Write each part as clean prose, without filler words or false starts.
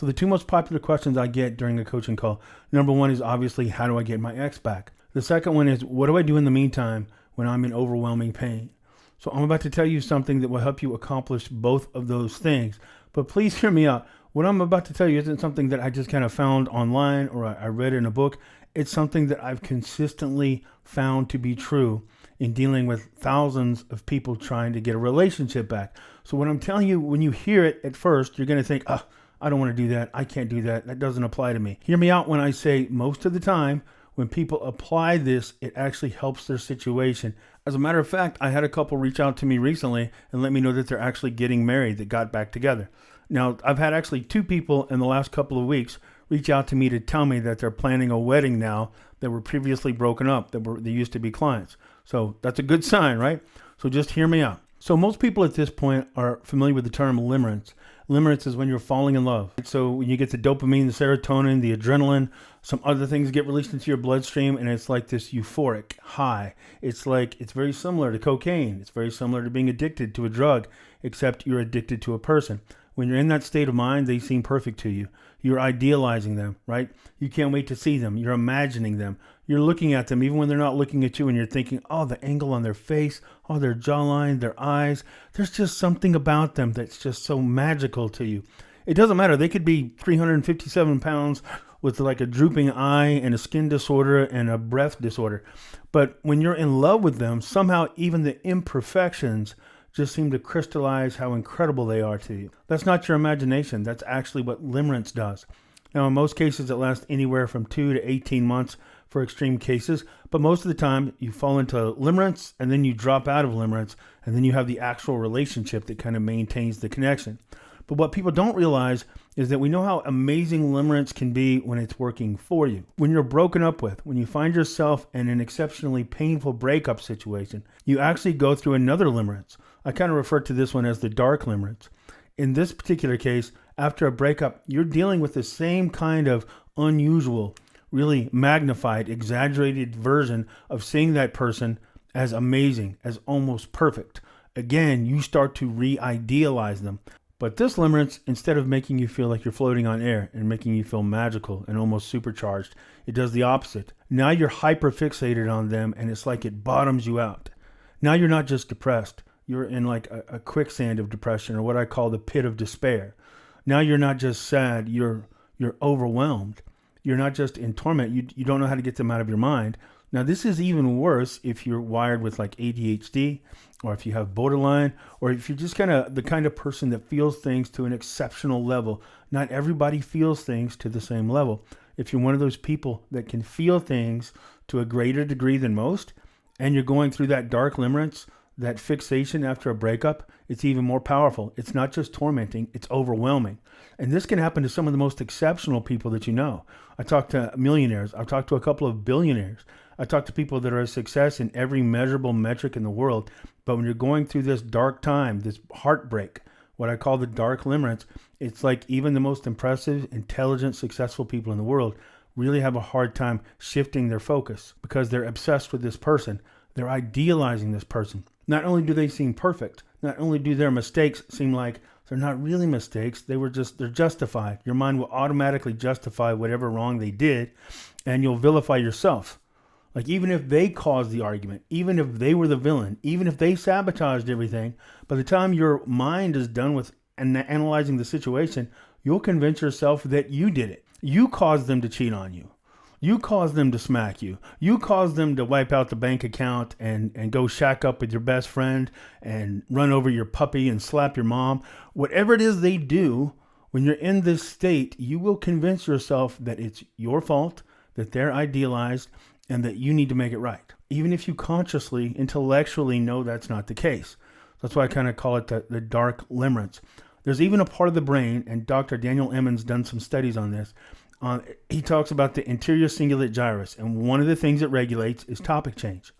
So the two most popular questions I get during a coaching call, number one is obviously, how do I get my ex back? The second one is, what do I do in the meantime when I'm in overwhelming pain? So I'm about to tell you something that will help you accomplish both of those things. But please hear me out. What I'm about to tell you isn't something that I just kind of found online or I read in a book. It's something that I've consistently found to be true in dealing with thousands of people trying to get a relationship back. So what I'm telling you, when you hear it at first, you're going to think, I don't want to do that. I can't do that. That doesn't apply to me. Hear me out when I say most of the time, when people apply this, it actually helps their situation. As a matter of fact, I had a couple reach out to me recently and let me know that they're actually getting married, that got back together. Now, I've had actually two people in the last couple of weeks reach out to me to tell me that they're planning a wedding now that were previously broken up, they used to be clients. So that's a good sign, right? So just hear me out. So most people at this point are familiar with the term limerence. Limerence is when you're falling in love. So when you get the dopamine, the serotonin, the adrenaline, some other things get released into your bloodstream, and it's like this euphoric high. It's very similar to cocaine. It's very similar to being addicted to a drug, except you're addicted to a person. When you're in that state of mind, they seem perfect to you. You're idealizing them, right? You can't wait to see them. You're imagining them. You're looking at them even when they're not looking at you, and you're thinking, oh, the angle on their face, oh, their jawline, their eyes. There's just something about them that's just so magical to you. It doesn't matter. They could be 357 pounds with like a drooping eye and a skin disorder and a breath disorder. But when you're in love with them, somehow even the imperfections just seem to crystallize how incredible they are to you. That's not your imagination. That's actually what limerence does. Now, in most cases, it lasts anywhere from 2 to 18 months for extreme cases, but most of the time you fall into limerence and then you drop out of limerence and then you have the actual relationship that kind of maintains the connection. But what people don't realize is that we know how amazing limerence can be when it's working for you. When you're broken up with, when you find yourself in an exceptionally painful breakup situation, you actually go through another limerence. I kind of refer to this one as the dark limerence. In this particular case, after a breakup, you're dealing with the same kind of unusual, really magnified, exaggerated version of seeing that person as amazing, as almost perfect. Again, you start to re-idealize them. But this limerence, instead of making you feel like you're floating on air and making you feel magical and almost supercharged, it does the opposite. Now you're hyper-fixated on them and it's like it bottoms you out. Now you're not just depressed. You're in like a quicksand of depression, or what I call the pit of despair. Now you're not just sad, you're overwhelmed. You're not just in torment, you don't know how to get them out of your mind. Now this is even worse if you're wired with like ADHD, or if you have borderline, or if you're just kind of the kind of person that feels things to an exceptional level. Not everybody feels things to the same level. If you're one of those people that can feel things to a greater degree than most, and you're going through that dark limerence, that fixation after a breakup, it's even more powerful. It's not just tormenting, it's overwhelming. And this can happen to some of the most exceptional people that you know. I talk to millionaires. I've talked to a couple of billionaires. I talk to people that are a success in every measurable metric in the world. But when you're going through this dark time, this heartbreak, what I call the dark limerence, it's like even the most impressive, intelligent, successful people in the world really have a hard time shifting their focus because they're obsessed with this person. They're idealizing this person. Not only do they seem perfect, not only do their mistakes seem like they're not really mistakes, they're justified. Your mind will automatically justify whatever wrong they did, and you'll vilify yourself. Like even if they caused the argument, even if they were the villain, even if they sabotaged everything, by the time your mind is done with analyzing the situation, you'll convince yourself that you did it. You caused them to cheat on you. You caused them to smack you. You caused them to wipe out the bank account and go shack up with your best friend and run over your puppy and slap your mom. Whatever it is they do, when you're in this state, you will convince yourself that it's your fault, that they're idealized, and that you need to make it right. Even if you consciously, intellectually know that's not the case. That's why I kind of call it the dark limerence. There's even a part of the brain, and Dr. Daniel Emmons done some studies on this. He talks about the anterior cingulate gyrus, and one of the things it regulates is topic change.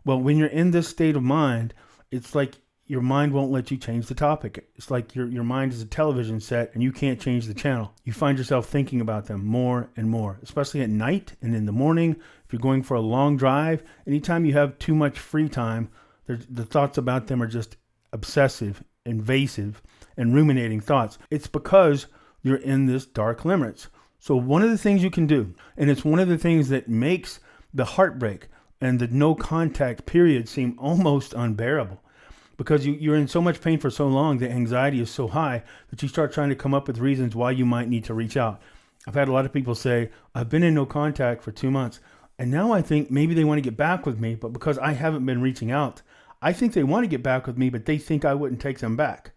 Well, when you're in this state of mind, it's like your mind won't let you change the topic. It's like your mind is a television set and you can't change the channel. You find yourself thinking about them more and more, especially at night and in the morning. If you're going for a long drive, anytime you have too much free time, the thoughts about them are just obsessive, invasive, and ruminating thoughts. It's because you're in this dark limerence. So one of the things you can do, and it's one of the things that makes the heartbreak and the no contact period seem almost unbearable, because you're in so much pain for so long, the anxiety is so high that you start trying to come up with reasons why you might need to reach out. I've had a lot of people say, I've been in no contact for 2 months, and now I think maybe they want to get back with me, but because I haven't been reaching out, I think they want to get back with me, but they think I wouldn't take them back.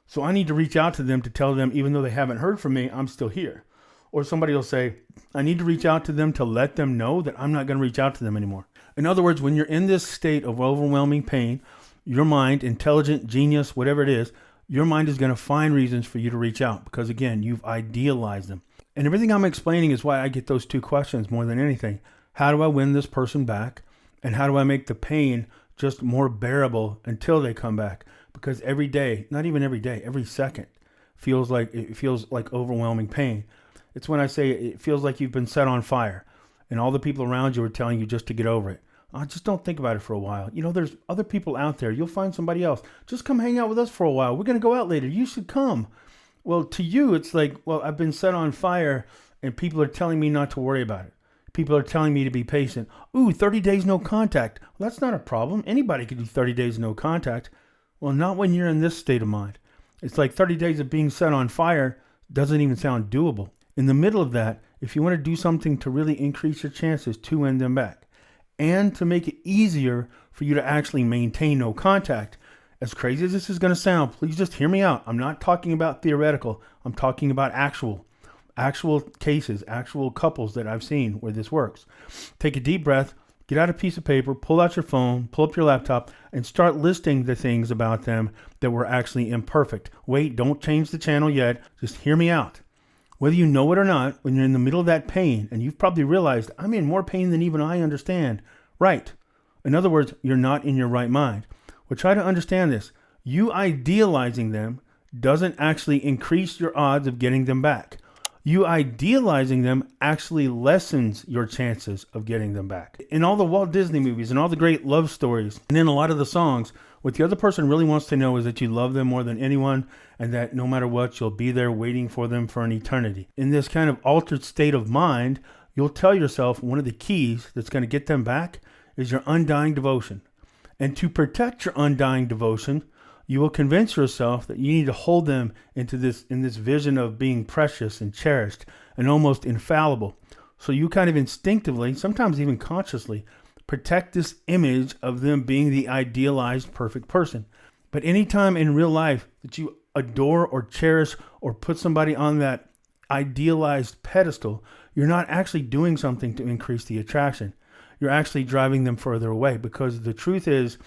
So I need to reach out to them to tell them, even though they haven't heard from me, I'm still here. Or somebody will say, I need to reach out to them to let them know that I'm not going to reach out to them anymore. In other words, when you're in this state of overwhelming pain, your mind, intelligent, genius, whatever it is, your mind is going to find reasons for you to reach out because, again, you've idealized them. And everything I'm explaining is why I get those two questions more than anything. How do I win this person back? And how do I make the pain just more bearable until they come back? Because every day, not even every day, every second feels like overwhelming pain. It's when I say it feels like you've been set on fire and all the people around you are telling you just to get over it. Just don't think about it for a while. There's other people out there. You'll find somebody else. Just come hang out with us for a while. We're going to go out later. You should come. Well, to you, it's like, well, I've been set on fire and people are telling me not to worry about it. People are telling me to be patient. Ooh, 30 days no contact. Well, that's not a problem. Anybody can do 30 days no contact. Well, not when you're in this state of mind. It's like 30 days of being set on fire doesn't even sound doable. In the middle of that, if you want to do something to really increase your chances to win them back and to make it easier for you to actually maintain no contact, as crazy as this is going to sound, please just hear me out. I'm not talking about theoretical. I'm talking about actual cases, actual couples that I've seen where this works. Take a deep breath, get out a piece of paper, pull out your phone, pull up your laptop, and start listing the things about them that were actually imperfect. Wait, don't change the channel yet. Just hear me out. Whether you know it or not, when you're in the middle of that pain, and you've probably realized, I'm in more pain than even I understand. Right. In other words, you're not in your right mind. Well, try to understand this. You idealizing them doesn't actually increase your odds of getting them back. You idealizing them actually lessens your chances of getting them back. In all the Walt Disney movies and all the great love stories, and in a lot of the songs, what the other person really wants to know is that you love them more than anyone and that no matter what, you'll be there waiting for them for an eternity. In this kind of altered state of mind, you'll tell yourself one of the keys that's going to get them back is your undying devotion. And to protect your undying devotion, you will convince yourself that you need to hold them in this vision of being precious and cherished and almost infallible. So you kind of instinctively, sometimes even consciously, protect this image of them being the idealized perfect person. But anytime in real life that you adore or cherish or put somebody on that idealized pedestal, you're not actually doing something to increase the attraction. You're actually driving them further away, because the truth is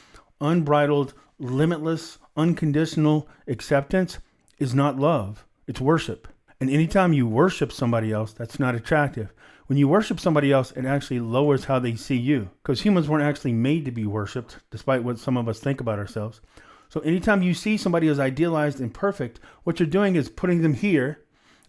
unbridled, limitless, unconditional acceptance is not love. It's worship. And anytime you worship somebody else, that's not attractive. When you worship somebody else, it actually lowers how they see you, because humans weren't actually made to be worshipped, despite what some of us think about ourselves. So anytime you see somebody as idealized and perfect, what you're doing is putting them here.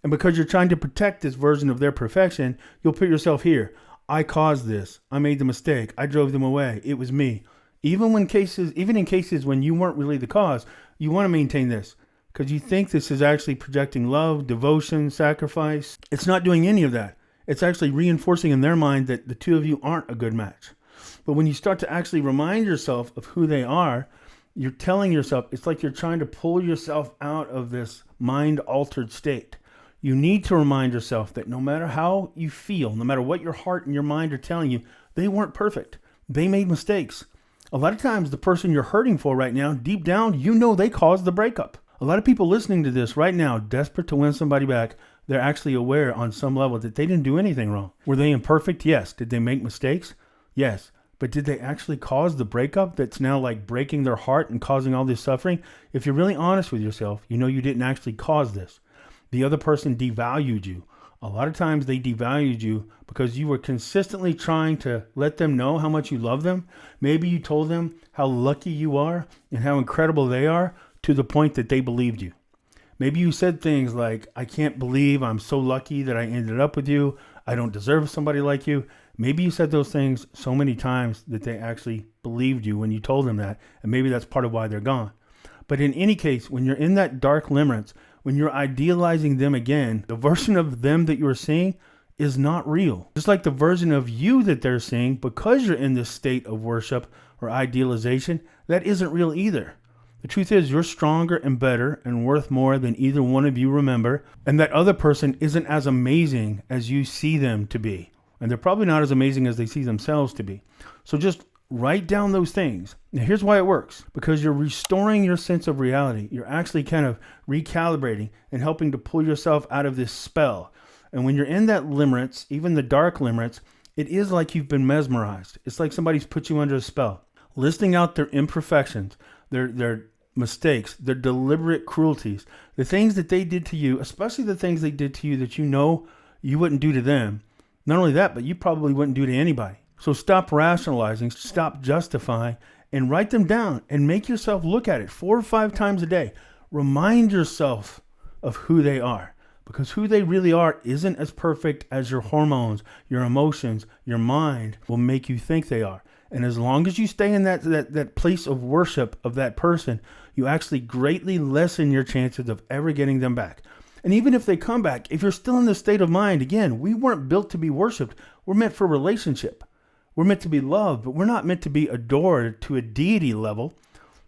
And because you're trying to protect this version of their perfection, you'll put yourself here. I caused this. I made the mistake. I drove them away. It was me. Even in cases when you weren't really the cause, you want to maintain this because you think this is actually projecting love, devotion, sacrifice. It's not doing any of that. It's actually reinforcing in their mind that the two of you aren't a good match. But when you start to actually remind yourself of who they are, you're telling yourself, it's like you're trying to pull yourself out of this mind-altered state. You need to remind yourself that no matter how you feel, no matter what your heart and your mind are telling you, they weren't perfect. They made mistakes. A lot of times the person you're hurting for right now, deep down, you know they caused the breakup. A lot of people listening to this right now, desperate to win somebody back, they're actually aware on some level that they didn't do anything wrong. Were they imperfect? Yes. Did they make mistakes? Yes. But did they actually cause the breakup that's now like breaking their heart and causing all this suffering? If you're really honest with yourself, you know you didn't actually cause this. The other person devalued you. A lot of times they devalued you because you were consistently trying to let them know how much you love them. Maybe you told them how lucky you are and how incredible they are to the point that they believed you. Maybe you said things like, I can't believe I'm so lucky that I ended up with you. I don't deserve somebody like you. Maybe you said those things so many times that they actually believed you when you told them that. And maybe that's part of why they're gone. But in any case, when you're in that dark limerence, When you're idealizing them again, the version of them that you're seeing is not real. Just like the version of you that they're seeing, because you're in this state of worship or idealization, that isn't real either. The truth is, you're stronger and better and worth more than either one of you remember, and that other person isn't as amazing as you see them to be. And they're probably not as amazing as they see themselves to be. So just write down those things. Now, here's why it works. Because you're restoring your sense of reality. You're actually kind of recalibrating and helping to pull yourself out of this spell. And when you're in that limerence, even the dark limerence, it is like you've been mesmerized. It's like somebody's put you under a spell. Listing out their imperfections, their mistakes, their deliberate cruelties, the things that they did to you, especially the things they did to you that you know you wouldn't do to them. Not only that, but you probably wouldn't do to anybody. So stop rationalizing, stop justifying, and write them down and make yourself look at it 4 or 5 times a day. Remind yourself of who they are, because who they really are isn't as perfect as your hormones, your emotions, your mind will make you think they are. And as long as you stay in that place of worship of that person, you actually greatly lessen your chances of ever getting them back. And even if they come back, if you're still in this state of mind, again, we weren't built to be worshiped. We're meant for relationship. We're meant to be loved, but we're not meant to be adored to a deity level.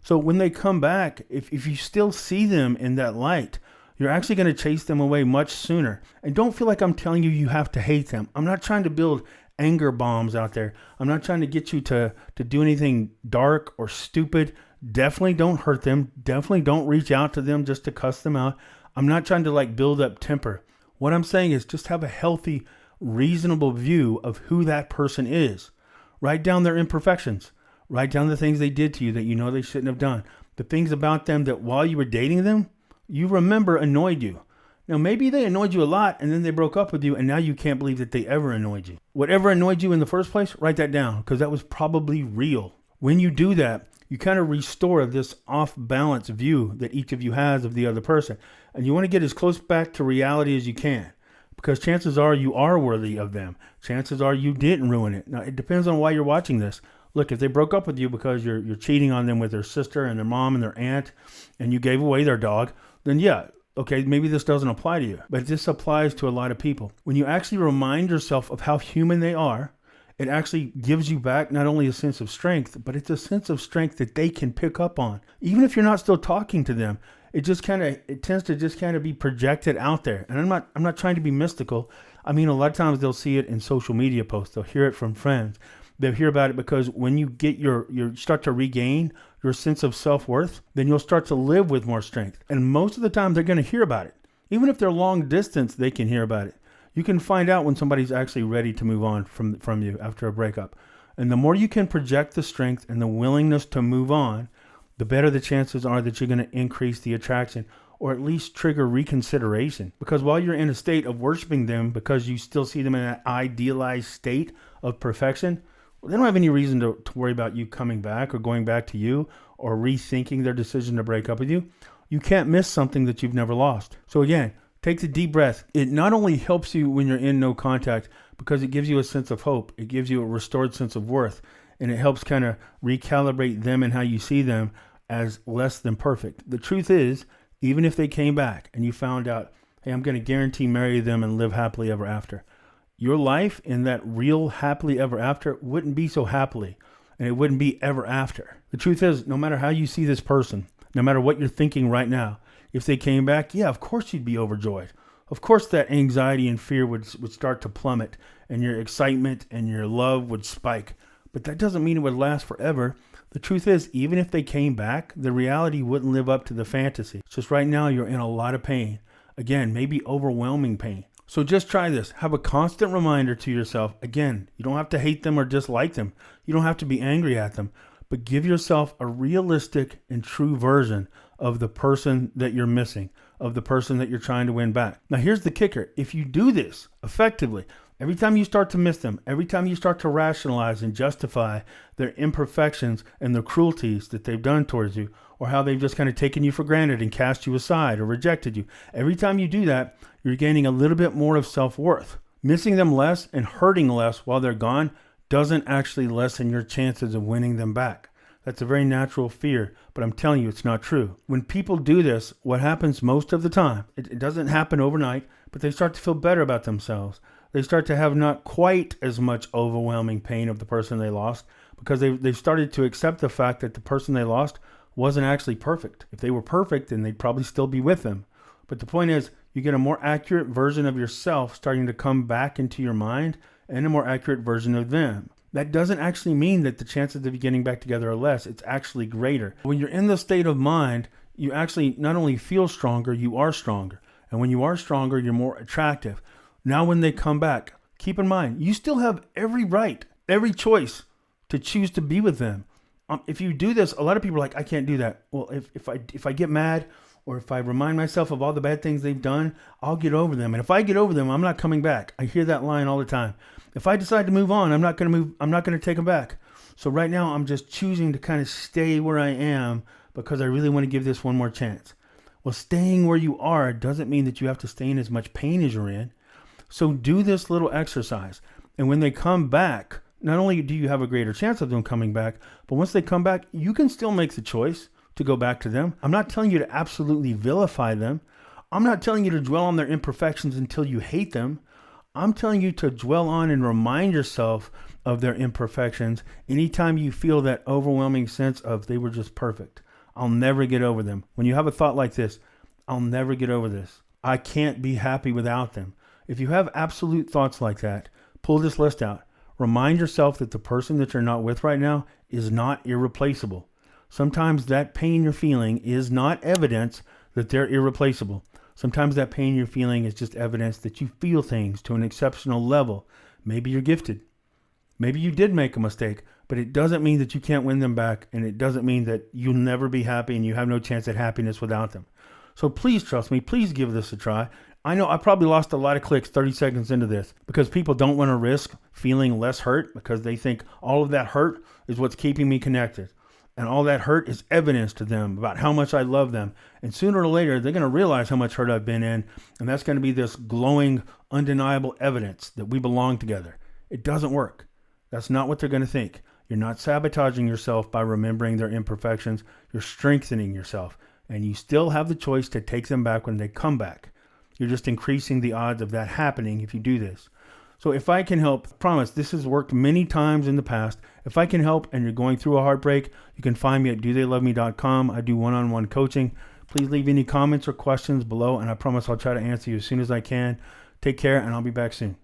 So when they come back, if you still see them in that light, you're actually going to chase them away much sooner. And don't feel like I'm telling you you have to hate them. I'm not trying to build anger bombs out there. I'm not trying to get you to do anything dark or stupid. Definitely don't hurt them. Definitely don't reach out to them just to cuss them out. I'm not trying to build up temper. What I'm saying is just have a healthy, reasonable view of who that person is. Write down their imperfections. Write down the things they did to you that you know they shouldn't have done. The things about them that while you were dating them, you remember annoyed you. Now, maybe they annoyed you a lot and then they broke up with you and now you can't believe that they ever annoyed you. Whatever annoyed you in the first place, write that down because that was probably real. When you do that, you kind of restore this off-balance view that each of you has of the other person. And you want to get as close back to reality as you can because chances are you are worthy of them. Chances are you didn't ruin it. Now, it depends on why you're watching this. Look, if they broke up with you because you're cheating on them with their sister and their mom and their aunt and you gave away their dog, then yeah, okay, maybe this doesn't apply to you, but this applies to a lot of people. When you actually remind yourself of how human they are, it actually gives you back not only a sense of strength, but it's a sense of strength that they can pick up on. Even if you're not still talking to them, it tends to just kind of be projected out there. And I'm not trying to be mystical. I mean, a lot of times they'll see it in social media posts. They'll hear it from friends. They'll hear about it because when you get you start to regain your sense of self-worth, then you'll start to live with more strength. And most of the time they're going to hear about it. Even if they're long distance, they can hear about it. You can find out when somebody's actually ready to move on from you after a breakup. And the more you can project the strength and the willingness to move on, the better the chances are that you're going to increase the attraction or at least trigger reconsideration. Because while you're in a state of worshiping them because you still see them in an idealized state of perfection, they don't have any reason to worry about you coming back or going back to you or rethinking their decision to break up with you. You can't miss something that you've never lost. So again, take the deep breath. It not only helps you when you're in no contact because it gives you a sense of hope. It gives you a restored sense of worth. And it helps kind of recalibrate them and how you see them as less than perfect. The truth is, even if they came back and you found out, hey, I'm going to guarantee marry them and live happily ever after, your life in that real happily ever after wouldn't be so happily, and it wouldn't be ever after. The truth is, no matter how you see this person, no matter what you're thinking right now, if they came back, yeah, of course you'd be overjoyed. Of course that anxiety and fear would start to plummet, and your excitement and your love would spike. But that doesn't mean it would last forever. The truth is, even if they came back, the reality wouldn't live up to the fantasy. It's just right now you're in a lot of pain. Again, maybe overwhelming pain. So just try this. Have a constant reminder to yourself. Again, you don't have to hate them or dislike them. You don't have to be angry at them. But give yourself a realistic and true version of the person that you're missing, of the person that you're trying to win back. Now, here's the kicker. If you do this effectively, every time you start to miss them, every time you start to rationalize and justify their imperfections and the cruelties that they've done towards you, or how they've just kind of taken you for granted and cast you aside or rejected you, every time you do that, you're gaining a little bit more of self-worth. Missing them less and hurting less while they're gone doesn't actually lessen your chances of winning them back. That's a very natural fear, but I'm telling you, it's not true. When people do this, what happens most of the time, it doesn't happen overnight, but they start to feel better about themselves. They start to have not quite as much overwhelming pain of the person they lost because they've started to accept the fact that the person they lost wasn't actually perfect. If they were perfect, then they'd probably still be with them. But the point is, you get a more accurate version of yourself starting to come back into your mind and a more accurate version of them. That doesn't actually mean that the chances of you getting back together are less. It's actually greater. When you're in the state of mind, you actually not only feel stronger, you are stronger. And when you are stronger, you're more attractive. Now when they come back, keep in mind, you still have every right, every choice to choose to be with them. If you do this, a lot of people are like, I can't do that. Well, if I get mad or if I remind myself of all the bad things they've done, I'll get over them. And if I get over them, I'm not coming back. I hear that line all the time. If I decide to move on, I'm not going to take them back. So right now I'm just choosing to kind of stay where I am because I really want to give this one more chance. Well, staying where you are doesn't mean that you have to stay in as much pain as you're in. So do this little exercise. And when they come back, not only do you have a greater chance of them coming back, but once they come back, you can still make the choice to go back to them. I'm not telling you to absolutely vilify them. I'm not telling you to dwell on their imperfections until you hate them. I'm telling you to dwell on and remind yourself of their imperfections anytime you feel that overwhelming sense of they were just perfect. I'll never get over them. When you have a thought like this, I'll never get over this. I can't be happy without them. If you have absolute thoughts like that, pull this list out. Remind yourself that the person that you're not with right now is not irreplaceable. Sometimes that pain you're feeling is not evidence that they're irreplaceable. Sometimes that pain you're feeling is just evidence that you feel things to an exceptional level. Maybe you're gifted. Maybe you did make a mistake, but it doesn't mean that you can't win them back, and it doesn't mean that you'll never be happy and you have no chance at happiness without them. So please trust me. Please give this a try. I know I probably lost a lot of clicks 30 seconds into this because people don't want to risk feeling less hurt because they think all of that hurt is what's keeping me connected. And all that hurt is evidence to them about how much I love them. And sooner or later, they're going to realize how much hurt I've been in. And that's going to be this glowing, undeniable evidence that we belong together. It doesn't work. That's not what they're going to think. You're not sabotaging yourself by remembering their imperfections. You're strengthening yourself. And you still have the choice to take them back when they come back. You're just increasing the odds of that happening if you do this. So if I can help, I promise this has worked many times in the past. If I can help and you're going through a heartbreak, you can find me at dotheyloveme.com. I do one-on-one coaching. Please leave any comments or questions below, and I promise I'll try to answer you as soon as I can. Take care, and I'll be back soon.